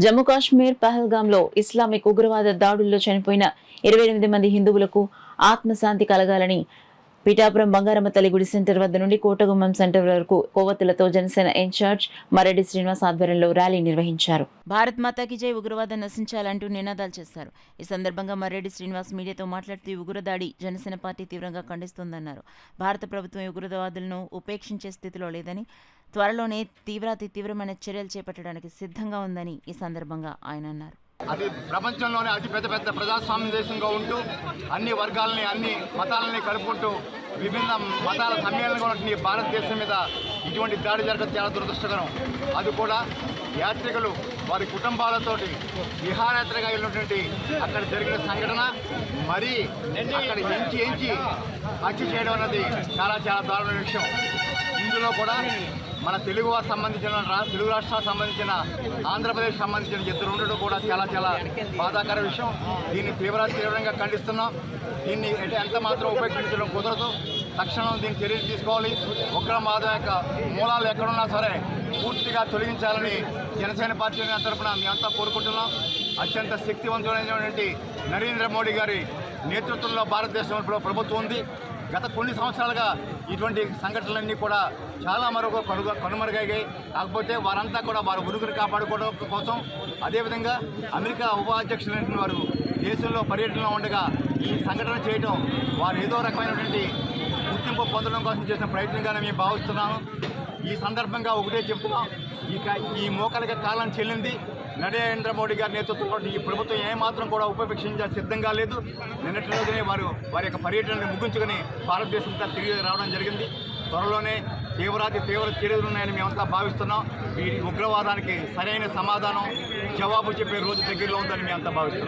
Jammu Kashmir పహల్గాంలో Islamic ఉగ్రవాద దాడుల్లో చనిపోయిన 28 మంది హిందువులకు ఆత్మశాంతి కలగాలని పిఠాపురం బంగారమ్మ తల్లి గుడి సెంటర్ వద్ద నుండి కోటగుమ్మం సెంటర్ వరకు కొవ్వొత్తులతో జనసేన ఇన్ఛార్జ్ మరెడ్డి శ్రీనివాస్ ఆధ్వర్యంలో ర్యాలీ నిర్వహించారు. భారత్ మాతాకి జై, ఉగ్రవాదం నశించాలంటూ నినాదాలు చేశారు. ఈ సందర్భంగా మరెడ్డి శ్రీనివాస్ మీడియాతో మాట్లాడుతూ ఈ ఉగ్రదాడి జనసేన పార్టీ తీవ్రంగా ఖండిస్తోందన్నారు. భారత ప్రభుత్వం ఉగ్రవాదులను ఉపేక్షించే స్థితిలో లేదని, త్వరలోనే తీవ్రమైన చర్యలు చేపట్టడానికి సిద్ధంగా ఉందని ఈ సందర్భంగా ఆయన అన్నారు. అది ప్రపంచంలోనే అతి పెద్ద ప్రజాస్వామ్య దేశంగా ఉంటూ అన్ని వర్గాలని అన్ని మతాలని కలుపుకుంటూ విభిన్న మతాల సమ్మేళనంగా ఉన్న భారతదేశం మీద ఇటువంటి దాడి జరగడం చాలా దురదృష్టకరం. అది కూడా యాత్రికులు వారి కుటుంబాలతోటి విహారయాత్రగా వెళ్ళినటువంటి అక్కడ జరిగిన సంఘటన మరీ అక్కడ ఎంచి హత్య చేయడం అన్నది చాలా దారుణ విషయం. ఇందులో కూడా మన తెలుగు వారికి సంబంధించిన తెలుగు రాష్ట్రాలకు సంబంధించిన ఆంధ్రప్రదేశ్ సంబంధించిన ఇద్దరు ఉండడం కూడా చాలా బాధాకర విషయం. దీన్ని తీవ్రంగా ఖండిస్తున్నాం. దీన్ని ఎంత మాత్రం ఉపేక్షించడం కుదరదు. తక్షణం దీన్ని చర్యలు తీసుకోవాలి. ఉగ్రవాదం యొక్క మూలాలు ఎక్కడున్నా సరే పూర్తిగా తొలగించాలని జనసేన పార్టీ తరఫున మేమంతా కోరుకుంటున్నాం. అత్యంత శక్తివంతమైనటువంటి నరేంద్ర మోడీ గారి నేతృత్వంలో భారతదేశంలో ప్రభుత్వం ఉంది. గత కొన్ని సంవత్సరాలుగా ఇటువంటి సంఘటనలన్నీ కూడా చాలా మరొక కనుమరుగయ్యాయి. కాకపోతే వారంతా కూడా వారి ఉనికిని కాపాడుకోవడం కోసం, అదేవిధంగా అమెరికా ఉపాధ్యక్షులైన వారు దేశంలో పర్యటనలో ఉండగా ఈ సంఘటన చేయడం వారు ఏదో రకమైనటువంటి గుర్తింపు పొందడం కోసం చేసిన ప్రయత్నంగానే మేము భావిస్తున్నాము. ఈ సందర్భంగా ఒకటే చెప్తున్నాం, ఈ మోకలికి కాలం చెల్లింది. నరేంద్ర మోడీ గారి నేతృత్వంలో ఈ ప్రభుత్వం ఏమాత్రం కూడా ఉపేక్షించే సిద్ధంగా లేదు. నిన్నటి రోజునే వారి యొక్క పర్యటనను ముగించుకొని భారతదేశంతో తిరిగి రావడం జరిగింది. త్వరలోనే తీవ్ర చర్యలు ఉన్నాయని మేమంతా భావిస్తున్నాం. ఈ ఉగ్రవాదానికి సరైన సమాధానం జవాబు చెప్పే రోజు దగ్గరలో ఉందని మేమంతా భావిస్తున్నాం.